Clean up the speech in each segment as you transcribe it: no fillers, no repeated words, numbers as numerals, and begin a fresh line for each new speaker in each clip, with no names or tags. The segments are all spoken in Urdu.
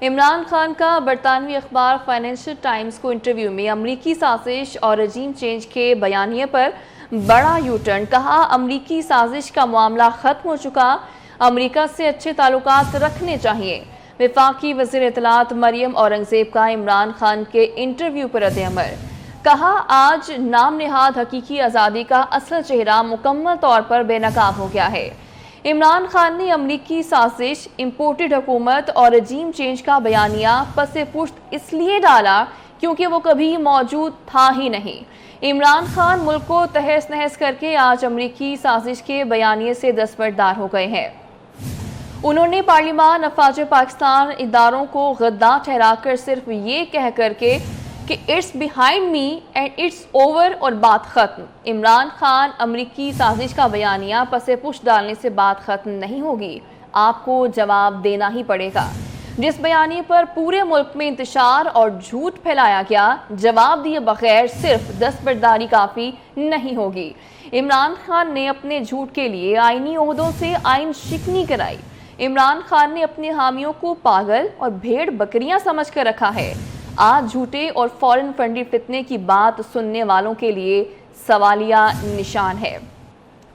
عمران خان کا برطانوی اخبار فائنینشل ٹائمز کو انٹرویو میں امریکی سازش اور رجیم چینج کے بیانیے پر بڑا یو ٹرن، کہا امریکی سازش کا معاملہ ختم ہو چکا، امریکہ سے اچھے تعلقات رکھنے چاہیے۔ وفاقی وزیر اطلاعات مریم اورنگزیب کا عمران خان کے انٹرویو پر رد عمل، کہا آج نام نہاد حقیقی آزادی کا اصل چہرہ مکمل طور پر بے نقاب ہو گیا ہے۔ عمران خان نے امریکی سازش، امپورٹڈ حکومت اور رجیم چینج کا بیانیہ پس پشت اس لیے ڈالا کیونکہ وہ کبھی موجود تھا ہی نہیں۔ عمران خان ملک کو تہس نہس کر کے آج امریکی سازش کے بیانیے سے دستبردار ہو گئے ہیں۔ انہوں نے پارلیمان، افواج پاکستان، اداروں کو غدار ٹھہرا کر صرف یہ کہہ کر کہ it's behind me and it's over اور بات ختم۔ عمران خان، امریکی سازش کا بیانیہ پس پشت ڈالنے سے بات ختم نہیں ہوگی، آپ کو جواب دینا ہی پڑے گا۔ جس بیانیے پر پورے ملک میں انتشار اور جھوٹ پھیلایا گیا، جواب دیے بغیر صرف دستبرداری کافی نہیں ہوگی۔ عمران خان نے اپنے جھوٹ کے لیے آئینی عہدوں سے آئین شکنی کرائی۔ عمران خان نے اپنے حامیوں کو پاگل اور بھیڑ بکریاں سمجھ کر رکھا ہے۔ آج جھوٹے اور فورن فنڈی فتنے کی بات سننے والوں کے لیے سوالیہ نشان ہے۔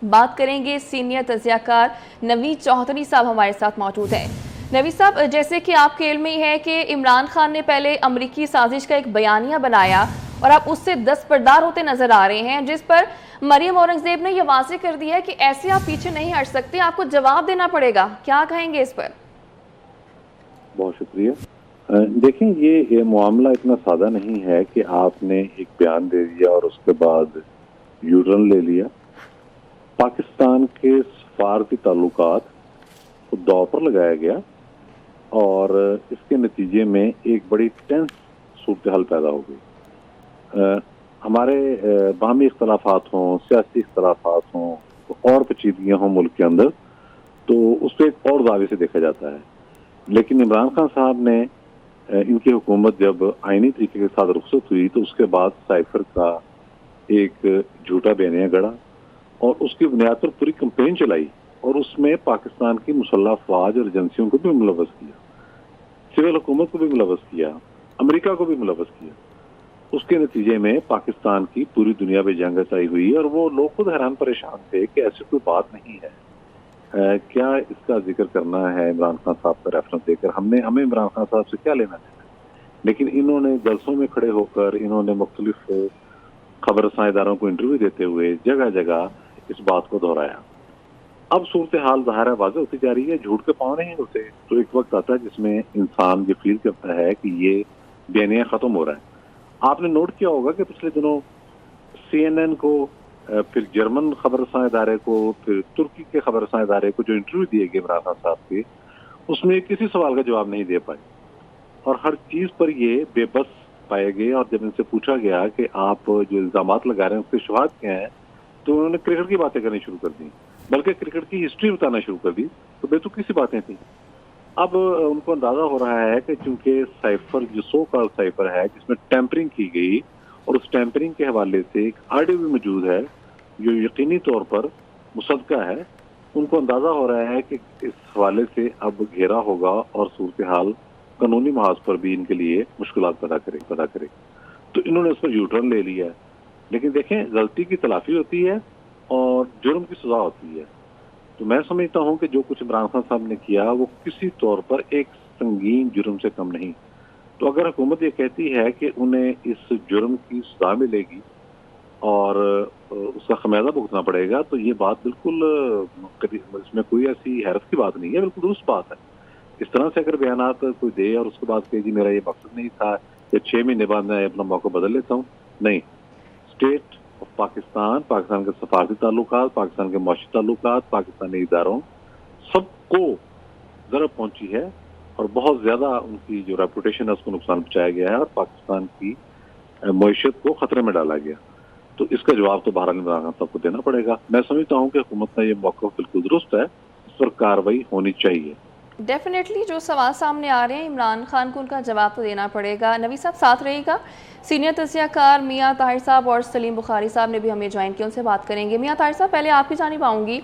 بات کریں گے سینئر تجزیہ کار نوید چودھری صاحب ہمارے ساتھ موجود ہیں۔ نوید صاحب، جیسے کہ آپ کے علم میں ہے کہ عمران خان نے پہلے امریکی سازش کا ایک بیانیہ بنایا اور آپ اس سے دستبردار ہوتے نظر آ رہے ہیں، جس پر مریم اورنگزیب نے یہ واضح کر دیا ہے کہ ایسے آپ پیچھے نہیں ہٹ سکتے، آپ کو جواب دینا پڑے گا، کیا کہیں گے اس پر؟
بہت شکریہ۔ دیکھیں، یہ معاملہ اتنا سادہ نہیں ہے کہ آپ نے ایک بیان دے دیا اور اس کے بعد یو ٹرن لے لیا۔ پاکستان کے سفارتی تعلقات کو داؤ پر لگایا گیا اور اس کے نتیجے میں ایک بڑی ٹینس صورتحال پیدا ہو گئی۔ ہمارے باہمی اختلافات ہوں، سیاسی اختلافات ہوں اور پیچیدگیاں ہوں ملک کے اندر، تو اس پہ ایک اور زاویے سے دیکھا جاتا ہے۔ لیکن عمران خان صاحب نے ان کی حکومت جب آئینی طریقے کے ساتھ رخصت ہوئی تو اس کے بعد سائفر کا ایک جھوٹا بیانیہ گڑا اور اس کی بنیاد پر پوری کمپین چلائی اور اس میں پاکستان کی مسلح افواج اور ایجنسیوں کو بھی ملوث کیا، سول حکومت کو بھی ملوث کیا، امریکہ کو بھی ملوث کیا۔ اس کے نتیجے میں پاکستان کی پوری دنیا میں جنگ اچائی ہوئی اور وہ لوگ خود حیران پریشان تھے کہ ایسی کوئی بات نہیں ہے۔ کیا اس کا ذکر کرنا ہے عمران خان صاحب کا ریفرنس دے کر؟ ہمیں عمران خان صاحب سے کیا لینا چاہیے؟ لیکن انہوں نے جلسوں میں کھڑے ہو کر، انہوں نے مختلف خبر رساں اداروں کو انٹرویو دیتے ہوئے جگہ جگہ اس بات کو دہرایا۔ اب صورتحال ظاہر ہے واضح ہوتی جا رہی ہے، جھوٹ کے پاؤں نہیں ہوتے، تو ایک وقت آتا ہے جس میں انسان یہ فیل کرتا ہے کہ یہ بیانیہ ختم ہو رہا ہے۔ آپ نے نوٹ کیا ہوگا کہ پچھلے دنوں سی این این کو، پھر جرمن خبر رساں ادارے کو، پھر ترکی کے خبر رساں ادارے کو جو انٹرویو دیے گئے عمران خان صاحب کے، اس میں کسی سوال کا جواب نہیں دے پائے اور ہر چیز پر یہ بے بس پائے گئے۔ اور جب ان سے پوچھا گیا کہ آپ جو الزامات لگا رہے ہیں اس کے شواہد کیا ہیں، تو انہوں نے کرکٹ کی باتیں کرنی شروع کر دی، بلکہ کرکٹ کی ہسٹری بتانا شروع کر دی، تو بیتوقع سی باتیں تھیں۔ اب ان کو اندازہ ہو رہا ہے کہ چونکہ سائفر جو سو کال سائفر ہے جس میں ٹیمپرنگ کی گئی اور اس ٹیمپرنگ کے حوالے سے ایک آڈیو بھی موجود ہے جو یقینی طور پر مصدقہ ہے، ان کو اندازہ ہو رہا ہے کہ اس حوالے سے اب گھیرا ہوگا اور صورتحال قانونی محاذ پر بھی ان کے لیے مشکلات پیدا کرے، تو انہوں نے اس پر یو ٹرن لے لیا ہے۔ لیکن دیکھیں، غلطی کی تلافی ہوتی ہے اور جرم کی سزا ہوتی ہے، تو میں سمجھتا ہوں کہ جو کچھ عمران خان صاحب نے کیا وہ کسی طور پر ایک سنگین جرم سے کم نہیں۔ تو اگر حکومت یہ کہتی ہے کہ انہیں اس جرم کی سزا ملے گی اور اس کا خمیازہ بھگتنا پڑے گا، تو یہ بات بالکل، اس میں کوئی ایسی حیرت کی بات نہیں ہے، بالکل درست بات ہے۔ اس طرح سے اگر بیانات کوئی دے اور اس کے بعد کہ جی میرا یہ مقصد نہیں تھا کہ 6 مہینے بعد میں اپنا موقع بدل لیتا ہوں، نہیں، اسٹیٹ آف پاکستان کے سفارتی تعلقات، پاکستان کے معاشی تعلقات، پاکستانی اداروں، سب کو ضرر پہنچی ہے اور بہت زیادہ ان کی جو ریپوٹیشن ہے اس کو نقصان پہنچایا گیا ہے اور پاکستان کی معیشت کو خطرے میں ڈالا گیا، تو اس کا جواب تو بہرحال عمران خان صاحب کو دینا پڑے گا۔ میں سمجھتا ہوں کہ حکومت کا یہ موقف بالکل درست ہے، اس پر کارروائی ہونی چاہیے۔
ڈیفینیٹلی جو سوال سامنے آ رہے ہیں عمران خان کو ان کا جواب تو دینا پڑے گا۔ نوید صاحب ساتھ رہے گا، سینئر تجزیہ کار میاں طاہر صاحب اور سلیم بخاری صاحب نے بھی ہمیں جوائن کیا، ان سے بات کریں گے۔ میاں طاہر صاحب، پہلے آپ کی جانب آؤں گی۔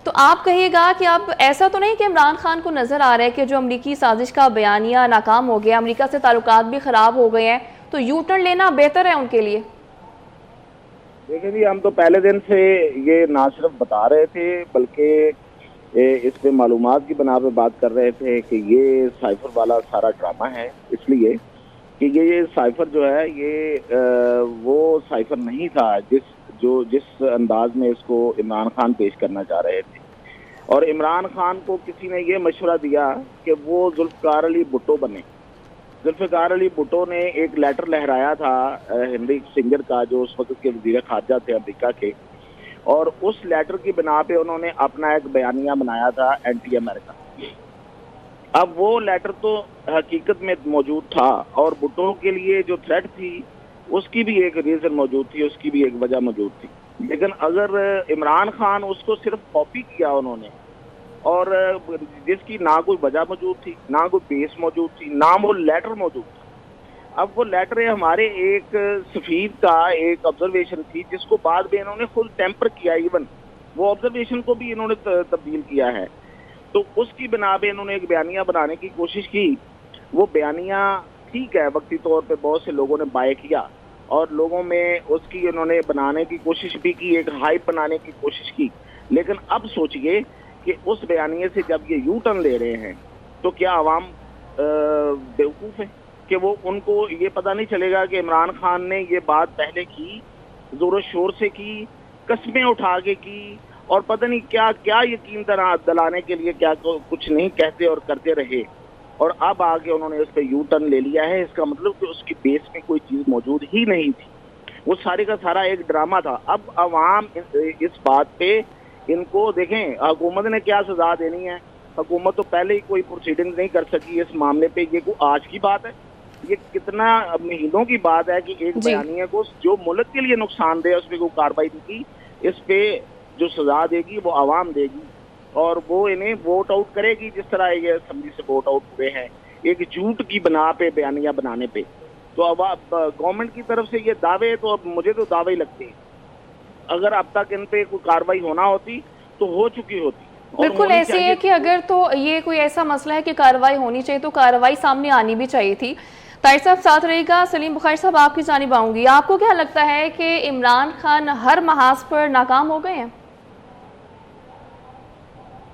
تو آپ کہیے گا کہ اب ایسا تو نہیں کہ عمران خان کو نظر آ رہا ہے کہ جو امریکی سازش کا بیانیہ ناکام ہو گیا، امریکہ سے تعلقات بھی خراب ہو گئے ہیں، تو یو ٹرن لینا بہتر ہے ان کے لیے؟
دیکھیں جی، ہم تو پہلے دن سے یہ نہ صرف بتا رہے تھے بلکہ اس پہ معلومات کی بنا پہ بات کر رہے تھے کہ یہ سائفر والا سارا ڈرامہ ہے، اس لیے کہ یہ سائفر جو ہے یہ وہ سائفر نہیں تھا جس انداز میں اس کو عمران خان پیش کرنا چاہ رہے تھے. اور عمران خان کو کسی نے یہ مشورہ دیا کہ وہ ذوالفقار علی بھٹو بنے. ذوالفقار علی بھٹو نے ایک لیٹر لہرایا تھا ہنری کسنجر کا، جو اس وقت کے وزیر خارجہ تھے امریکہ کے، اور اس لیٹر کی بنا پہ انہوں نے اپنا ایک بیانیہ بنایا تھا اینٹی امریکہ. اب وہ لیٹر تو حقیقت میں موجود تھا، اور بھٹو کے لیے جو تھریٹ تھی اس کی بھی ایک ریزن موجود تھی، اس کی بھی ایک وجہ موجود تھی. لیکن اگر عمران خان اس کو صرف کاپی کیا انہوں نے، اور جس کی نہ کوئی وجہ موجود تھی، نہ کوئی بیس موجود تھی، نہ وہ لیٹر موجود تھا. اب وہ لیٹر ہمارے ایک سفیر کا ایک آبزرویشن تھی جس کو بعد میں انہوں نے خود ٹیمپر کیا، ایون وہ آبزرویشن کو بھی انہوں نے تبدیل کیا ہے. تو اس کی بنا پہ انہوں نے ایک بیانیہ بنانے کی کوشش کی. وہ بیانیہ ٹھیک ہے، وقتی طور پہ بہت سے لوگوں نے بائے کیا، اور لوگوں میں اس کی انہوں نے بنانے کی کوشش بھی کی، ایک ہائپ بنانے کی کوشش کی. لیکن اب سوچئے کہ اس بیانیے سے جب یہ یو ٹرن لے رہے ہیں تو کیا عوام بیوقوف ہے کہ وہ ان کو یہ پتہ نہیں چلے گا کہ عمران خان نے یہ بات پہلے کی، زور و شور سے کی، قسمیں اٹھا کے کی، اور پتہ نہیں کیا کیا یقین دلانے کے لیے کیا کچھ نہیں کہتے اور کرتے رہے، اور اب آگے انہوں نے اس پہ یو ٹرن لے لیا ہے. اس کا مطلب کہ اس کی بیس میں کوئی چیز موجود ہی نہیں تھی، وہ سارے کا سارا ایک ڈرامہ تھا. اب عوام اس بات پہ ان کو دیکھیں، حکومت نے کیا سزا دینی ہے. حکومت تو پہلے ہی کوئی پروسیڈنگ نہیں کر سکی اس معاملے پہ. یہ کوئی آج کی بات ہے، یہ کتنا مہینوں کی بات ہے کہ ایک بیانیہ کو جو ملک کے لیے نقصان دے اس پہ کوئی کارروائی نہیں کی. اس پہ جو سزا دے گی وہ عوام دے گی، اور وہ انہیں ووٹ آؤٹ کرے گی، جس طرح یہ اسمبلی سے ووٹ آؤٹ ہوئے ہیں ایک جھوٹ کی بنا پہ بیانیہ بنانے پہ. تو اب گورنمنٹ کی طرف سے یہ دعوے تو اب مجھے تو دعوے لگتے ہیں. اگر اب تک ان پہ کوئی کارروائی ہونا ہوتی تو ہو چکی ہوتی.
بالکل ایسے ہے کہ اگر تو یہ کوئی ایسا مسئلہ ہے کہ کارروائی ہونی چاہیے تو کارروائی سامنے آنی بھی چاہیے تھی. طاہر صاحب ساتھ رہے گا. سلیم بخاری صاحب آپ کی جانب آؤں گی. آپ کو کیا لگتا ہے کہ عمران خان ہر محاذ پر ناکام ہو گئے ہیں؟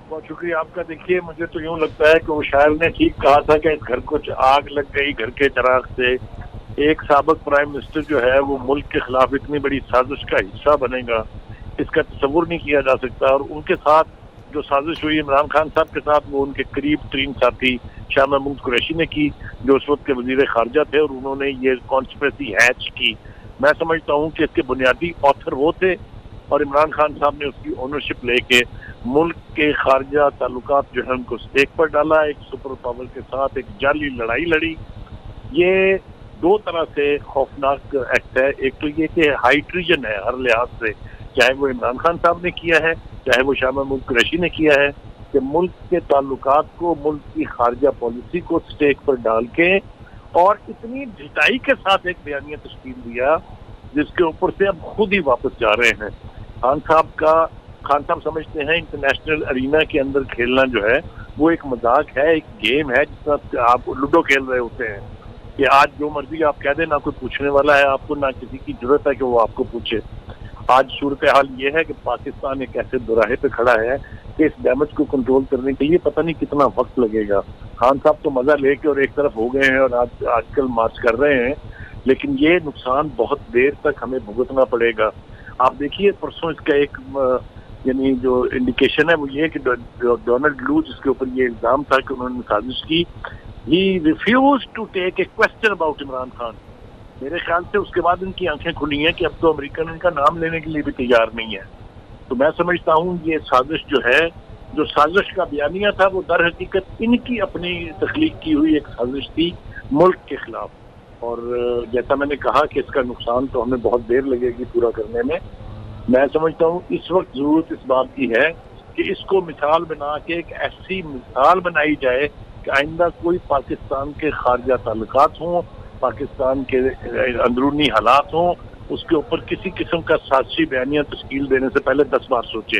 بہت شکریہ آپ کا. دیکھیے مجھے تو یوں لگتا ہے کہ وہ شاعر نے ٹھیک کہا تھا کہ اس گھر کو آگ لگ گئی گھر کے چراغ سے. ایک سابق پرائم منسٹر جو ہے وہ ملک کے خلاف اتنی بڑی سازش کا حصہ بنے گا، اس کا تصور نہیں کیا جا سکتا. اور ان کے ساتھ جو سازش ہوئی عمران خان صاحب کے ساتھ، وہ ان کے قریب ترین ساتھی شاہ محمود قریشی نے کی، جو اس وقت کے وزیر خارجہ تھے، اور انہوں نے یہ کانسپریسی ہیچ کی. میں سمجھتا ہوں کہ اس کے بنیادی آتھر وہ تھے، اور عمران خان صاحب نے اس کی اونرشپ لے کے ملک کے خارجہ تعلقات جو ہے ان کو اسٹیک پر ڈالا، ایک سپر پاور کے ساتھ ایک جعلی لڑائی لڑی. یہ دو طرح سے خوفناک ایکٹ ہے. ایک تو یہ کہ ہائی ٹریجن ہے ہر لحاظ سے، چاہے وہ عمران خان صاحب نے کیا ہے، چاہے وہ شاہ محمود قریشی نے کیا ہے، کہ ملک کے تعلقات کو، ملک کی خارجہ پالیسی کو اسٹیک پر ڈال کے اور اتنی ڈھٹائی کے ساتھ ایک بیانیہ تشکیل دیا جس کے اوپر سے اب خود ہی واپس جا رہے ہیں. خان صاحب سمجھتے ہیں انٹرنیشنل ارینا کے اندر کھیلنا جو ہے وہ ایک مذاق ہے، ایک گیم ہے، جس طرح آپ لوڈو کھیل رہے ہوتے ہیں کہ آج جو مرضی آپ کہہ دیں، نہ کوئی پوچھنے والا ہے آپ کو، نہ کسی کی ضرورت ہے کہ وہ آپ کو پوچھے. آج صورتحال یہ ہے کہ پاکستان ایک ایسے دوراہے پہ کھڑا ہے کہ اس ڈیمیج کو کنٹرول کرنے کے لیے پتہ نہیں کتنا وقت لگے گا. خان صاحب تو مزہ لے کے اور ایک طرف ہو گئے ہیں اور آج کل مارچ کر رہے ہیں، لیکن یہ نقصان بہت دیر تک ہمیں بھگتنا پڑے گا. آپ دیکھیے پرسوں اس کا ایک یعنی جو انڈیکیشن ہے وہ یہ کہ ڈونلڈ لو، جس کے اوپر یہ الزام تھا کہ انہوں نے سازش کی، ہی refuse to take a question about Imran Khan. میرے خیال سے اس کے بعد ان کی آنکھیں کھلی ہیں کہ اب تو امریکن ان کا نام لینے کے لیے بھی تیار نہیں ہے. تو میں سمجھتا ہوں یہ سازش جو ہے، جو سازش کا بیانیہ تھا، وہ در حقیقت ان کی اپنی تخلیق کی ہوئی ایک سازش تھی ملک کے خلاف. اور جیسا میں نے کہا کہ اس کا نقصان تو ہمیں بہت دیر لگے گی پورا کرنے میں. میں سمجھتا ہوں اس وقت ضرورت اس بات کی ہے کہ اس کو مثال بنا کے ایک ایسی مثال بنائی جائے کہ آئندہ کوئی پاکستان کے خارجہ تعلقات ہوں، پاکستان کے اندرونی حالات ہوں، اس کے اوپر کسی قسم کا سازشی بیانیہ تشکیل دینے سے پہلے 10 بار سوچے.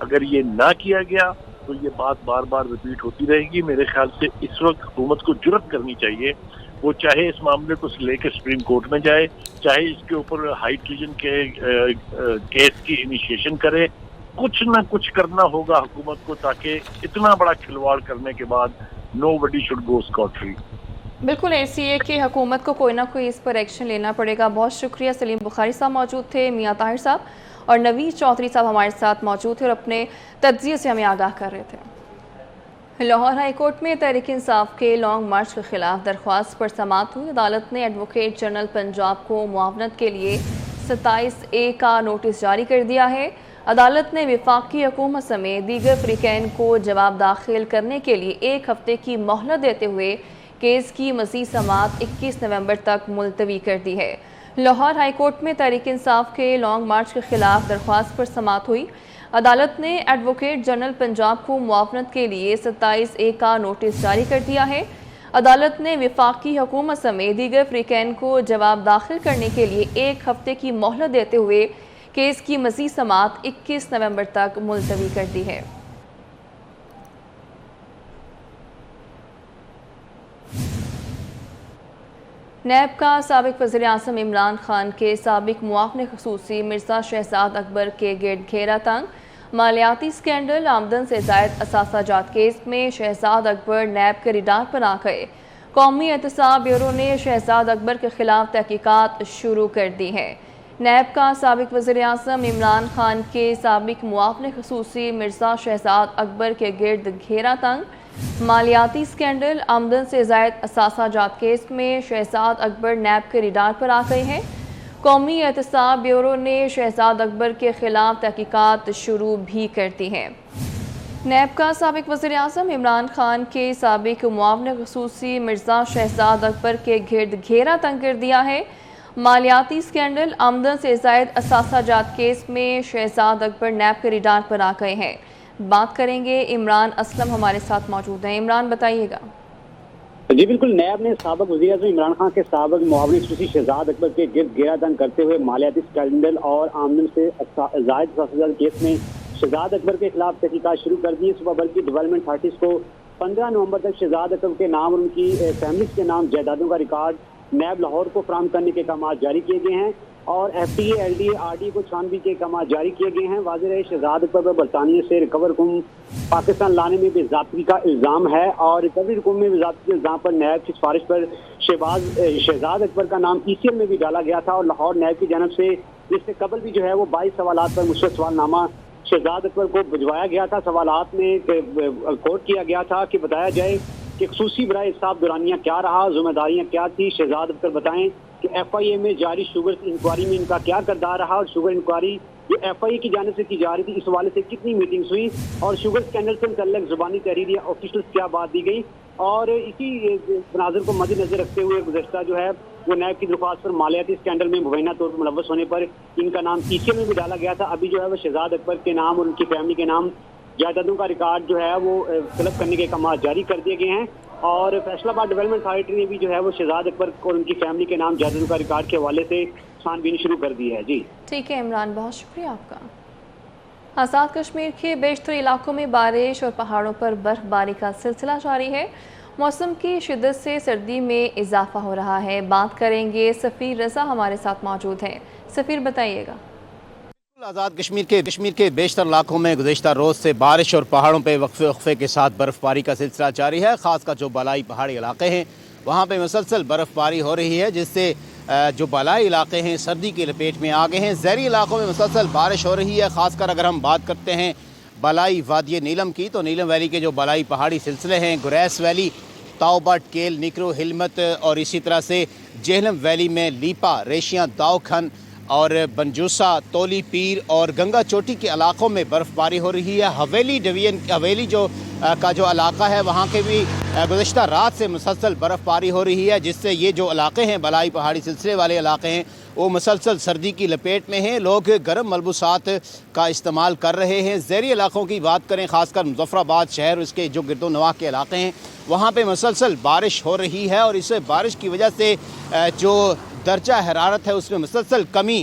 اگر یہ نہ کیا گیا تو یہ بات بار بار ریپیٹ ہوتی رہے گی. میرے خیال سے اس وقت حکومت کو جرأت کرنی چاہیے, وہ چاہے اس معاملے کو لے کے سپریم کورٹ میں جائے, چاہے اس کے اوپر ہائی ٹریجن کے کیس کی انیشیشن کرے. کچھ نہ کچھ کرنا ہوگا حکومت کو تاکہ اتنا بڑا کھلواڑ کرنے کے بعد نو بڈی شوڈ گو اسکاٹ فری.
بالکل ایسی ہے کہ حکومت کو کوئی نہ کوئی اس پر ایکشن لینا پڑے گا. بہت شکریہ. سلیم بخاری صاحب موجود تھے, میاں طاہر صاحب اور نوید چودھری صاحب ہمارے ساتھ موجود تھے اور اپنے تجزیے سے ہمیں آگاہ کر رہے تھے. لاہور ہائی کورٹ میں تحریک انصاف کے لانگ مارچ کے خلاف درخواست پر سماعت ہوئی. عدالت نے ایڈوکیٹ جنرل پنجاب کو معاونت کے لیے 27A کا نوٹس جاری کر دیا ہے. عدالت نے وفاقی حکومت سمیت دیگر فریقین کو جواب داخل کرنے کے لیے 1 ہفتے کی مہلت دیتے ہوئے کیس کی مزید سماعت 21 نومبر تک ملتوی کر دی ہے. لاہور ہائی کورٹ میں تحریک انصاف کے لانگ مارچ کے خلاف درخواست پر سماعت ہوئی. عدالت نے ایڈوکیٹ جنرل پنجاب کو معاونت کے لیے 27A کا نوٹس جاری کر دیا ہے. عدالت نے وفاقی حکومت سمیت دیگر فریقین کو جواب داخل کرنے کے لیے 1 ہفتے کی مہلت دیتے ہوئے کیس کی مزید سماعت 21 نومبر تک ملتوی کر دی ہے. نیب کا سابق وزیر اعظم عمران خان کے سابق معاون خصوصی مرزا شہزاد اکبر کے گرد گھیرا تنگ. مالیاتی سکینڈل آمدن سے زائد اثاثہ جات کیس میں شہزاد اکبر نیب کے ریڈار پر آ گئے. قومی احتساب بیورو نے شہزاد اکبر کے خلاف تحقیقات شروع کر دی ہے. نیب کا سابق وزیر اعظم عمران خان کے سابق معاون خصوصی مرزا شہزاد اکبر کے گرد گھیرا تنگ. مالیاتی سکینڈل آمدن سے زائد اثاثہ جات کیس میں شہزاد اکبر نیب کے ریڈار پر آ گئے ہیں. قومی احتساب بیورو نے شہزاد اکبر کے خلاف تحقیقات شروع بھی کر دی ہیں. نیب کا سابق وزیر اعظم عمران خان کے سابق معاون خصوصی مرزا شہزاد اکبر کے گرد گھیرا تنگ کر دیا ہے. مالیاتی سکینڈل آمدن سے زائد اثاثہ جات کیس میں شہزاد اکبر نیب کے ریڈار پر آ گئے ہیں. بات کریں گے, عمران اسلم ہمارے ساتھ موجود ہیں. عمران بتائیے گا.
جی بالکل, نیب نے سابق وزیر اعظم عمران خان کے سابق معاون خصوصی شہزاد اکبر کے گرد گھیرا تنگ کرتے ہوئے مالیاتی سکینڈل اور آمدن سے زائد اثاثہ جات کیس میں شہزاد اکبر کے خلاف تحقیقات شروع کر دی. صبح بلکہ ڈیولپمنٹ آرٹسٹ کو 15 نومبر تک شہزاد اکبر کے نام اور ان کی فیملیز کے نام جائیدادوں کا ریکارڈ نیب لاہور کو فراہم کرنے کے احکامات جاری کیے گئے ہیں اور FTA, LDA, RDA کو چھانبین کے احکامات جاری کیے گئے ہیں. واضح رہے شہزاد اکبر پر برطانیہ سے ریکور رقم پاکستان لانے میں بے ضابطگی کا الزام ہے اور ریکوری رقم میں بے ضابطگی کے الزام پر نیب کی سفارش پر شہزاد اکبر کا نام ECL میں بھی ڈالا گیا تھا اور لاہور نیب کی جانب سے اس سے قبل بھی جو ہے وہ 22 سوالات پر مشتمل سوال نامہ شہزاد اکبر کو بھجوایا گیا تھا. سوالات میں کوٹ کیا گیا تھا کہ بتایا جائے کہ خصوصی برائے حساب دورانیہ کیا رہا, ذمہ داریاں کیا تھی. شہزاد اکبر بتائیں کہ FIA میں جاری شوگر انکوائری میں ان کا کیا کردار رہا اور شوگر انکوائری جو FIA کی جانب سے کی جا رہی تھی اس حوالے سے کتنی میٹنگز ہوئی اور شوگر اسکینڈل سے متعلق زبانی تحریر یا آفیشلز کیا بات دی گئی. اور اسی مناظر کو مد نظر رکھتے ہوئے گزشتہ جو ہے وہ نیب کی درخواست پر مالیاتی اسکینڈل میں مبینہ طور پر ملوث ہونے پر ان کا نام ECL میں بھی ڈالا گیا تھا. ابھی جو ہے وہ شہزاد اکبر کے نام اور ان کی فیملی کے نام جائیدادوں کا ریکارڈ جو ہے وہ طلب کرنے کے احکامات جاری کر دیے گئے ہیں اور فیصلہ آباد ڈیولپمنٹ اتھارٹی نے بھی جو ہے وہ شہزاد اکبر اور ان کی فیملی کے نام جائیدادوں کا ریکارڈ کے حوالے سے چھانبین شروع کر دی ہے. جی
ٹھیک ہے عمران, بہت شکریہ آپ کا. آزاد کشمیر کے بیشتر علاقوں میں بارش اور پہاڑوں پر برف باری کا سلسلہ جاری ہے. موسم کی شدت سے سردی میں اضافہ ہو رہا ہے. بات کریں گے, سفیر رضا ہمارے ساتھ موجود ہیں. سفیر بتائیے گا.
آزاد کشمیر کے بیشتر علاقوں میں گزشتہ روز سے بارش اور پہاڑوں پہ وقفے کے ساتھ برف باری کا سلسلہ جاری ہے. خاص کر جو بالائی پہاڑی علاقے ہیں وہاں پہ مسلسل برف باری ہو رہی ہے جس سے جو بالائی علاقے ہیں سردی کی لپیٹ میں آ گئے ہیں. زیریں علاقوں میں مسلسل بارش ہو رہی ہے. خاص کر اگر ہم بات کرتے ہیں بالائی وادی نیلم کی تو نیلم ویلی کے جو بالائی پہاڑی سلسلے ہیں گریس ویلی, تاؤبٹ, کیل, نکرو, ہلمت اور اسی طرح سے جہلم ویلی میں لیپا, ریشیاں, داؤ کھن اور بنجوسا, تولی پیر اور گنگا چوٹی کے علاقوں میں برف باری ہو رہی ہے. حویلی کا جو علاقہ ہے وہاں کے بھی گزشتہ رات سے مسلسل برف باری ہو رہی ہے جس سے یہ جو علاقے ہیں بالائی پہاڑی سلسلے والے علاقے ہیں وہ مسلسل سردی کی لپیٹ میں ہیں. لوگ گرم ملبوسات کا استعمال کر رہے ہیں. زیریں علاقوں کی بات کریں, خاص کر مظفر آباد شہر اس کے جو گرد و نواح کے علاقے ہیں وہاں پہ مسلسل بارش ہو رہی ہے اور اس بارش کی وجہ سے جو درجہ حرارت ہے اس میں مسلسل کمی